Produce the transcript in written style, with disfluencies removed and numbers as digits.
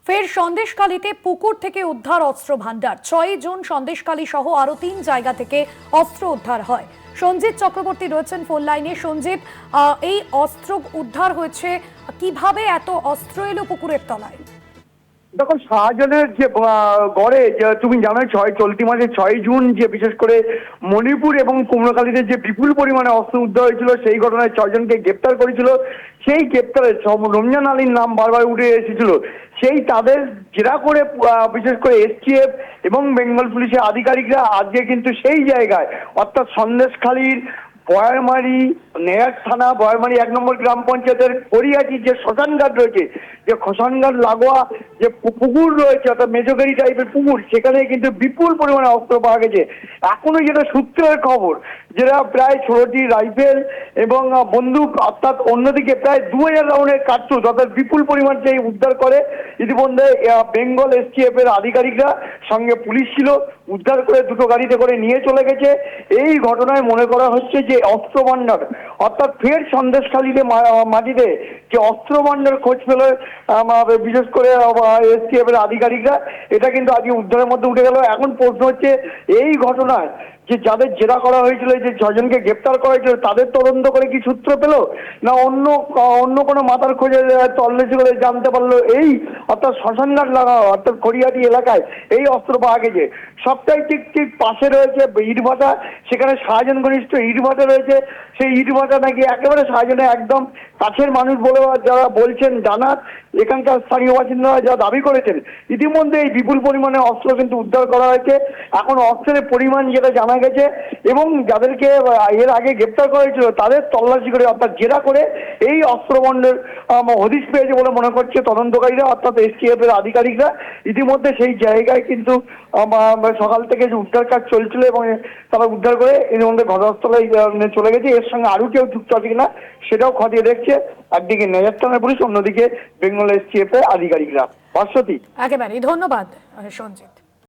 ফের সন্দেশখালীতে পুকুর থেকে উদ্ধার অস্ত্র ভান্ডার। 6 জুন সন্দেশখালী সহ আরো 3 জায়গা থেকে অস্ত্র উদ্ধার হয়। সঞ্জিত চক্রবর্তী রয়েছেন ফোন লাইনে। সঞ্জিত, এই অস্ত্র উদ্ধার হয়েছে কিভাবে? এত অস্ত্র এলো পুকুরের তলায়? দেখো, শাহজাহানের যে গড়ে তুমি জানো চলতি মাসে 6 জুন যে বিশেষ করে মণিপুর এবং কুমড়াকালীতে যে বিপুল পরিমাণে অস্ত্র উদ্ধার হয়েছিল, সেই ঘটনায় 6 জনকে গ্রেপ্তার করেছিল। সেই গ্রেপ্তারে রমজান আলীর নাম বারবার উঠে এসেছিল। সেই তাদের জেরা করে বিশেষ করে এসটিএফ এবং বেঙ্গল পুলিশের আধিকারিকরা আজকে কিন্তু সেই জায়গায় অর্থাৎ সন্দেশখালীর বয়ারমারি নেয়ার থানা, বয়ারমারি 1 নম্বর গ্রাম পঞ্চায়েতের পরিয়াটি যে শ্মশানঘাট রয়েছে, যে শ্মশানঘাট লাগোয়া যে পুকুর রয়েছে অর্থাৎ মেজোগাড়ি টাইপের পুকুর, সেখানে কিন্তু বিপুল পরিমাণে অস্ত্র পাওয়া গেছে। এখনো যেটা সূত্রের খবর, যেটা প্রায় 16টি রাইফেল এবং বন্দুক, অর্থাৎ অন্যদিকে প্রায় 2000 রাউন্ডের কার্তুজ অর্থাৎ বিপুল পরিমাণ সেই উদ্ধার করে ইতিমধ্যে বেঙ্গল এসটিএফ এর আধিকারিকরা, সঙ্গে পুলিশ ছিল, উদ্ধার করে দুটো গাড়িতে করে নিয়ে চলে গেছে। এই ঘটনায় মনে করা হচ্ছে যে অস্ত্র ভান্ডার অর্থাৎ ফের সন্দেশখালীতে মাটিতে যে অস্ত্র ভান্ডার খোঁজ পেল বিশেষ করে এসটিএফ এর আধিকারিকরা, এটা কিন্তু আজকে উদ্ধারের মধ্যে উঠে গেল। এখন প্রশ্ন হচ্ছে, এই ঘটনায় যে যাদের জেরা করা হয়েছিল, যে 6 জনকে গ্রেপ্তার করা হয়েছিল, তাদের তদন্ত করে কি সূত্র পেল, না অন্য কোনো মাথার খোঁজে তল্লাশি করে জানতে পারলো এই অর্থাৎ শ্মশানঘাট লাগা অর্থাৎ খড়িয়াটি এলাকায় এই অস্ত্র পাওয়া গেছে। সবটাই ঠিক পাশে রয়েছে ইটভাটা, সেখানে শাহজাহান ঘনিষ্ঠ ইটভাটা রয়েছে। সেই ইটভাটা নাকি একেবারে শাহজাহানের একদম কাছের মানুষ বলে যারা বলছেন, জানার এখানকার স্থানীয় বাসিন্দারা যা দাবি করেছেন, ইতিমধ্যে এই বিপুল পরিমাণে অস্ত্র কিন্তু উদ্ধার করা হয়েছে। এখন অস্ত্রের পরিমাণ যেটা জানা গেছে এবং যাদেরকে এর আগে গ্রেপ্তার করা হয়েছিল তাদের তল্লাশি করে অর্থাৎ জেরা করে এই অস্ত্রবন্ডের হদিশ পেয়েছে বলে মনে করছে তদন্তকারীরা অর্থাৎ এসটিএফ এর আধিকারিকরা। ইতিমধ্যে সেই জায়গায় কিন্তু সকাল থেকে যে উদ্ধার কাজ চলছিল এবং তারা উদ্ধার করে এর মধ্যে ঘটনাস্থলে চলে গেছে। এর সঙ্গে আরও কেউ যুক্ত আছে কিনা সেটাও খতিয়ে দেখছে একদিকে নেজার থানার পুলিশ, অন্যদিকে বেঙ্গল এসটিএফ এর আধিকারিকরা। ভাস্বতী, একেবারে ধন্যবাদ সঞ্জিত।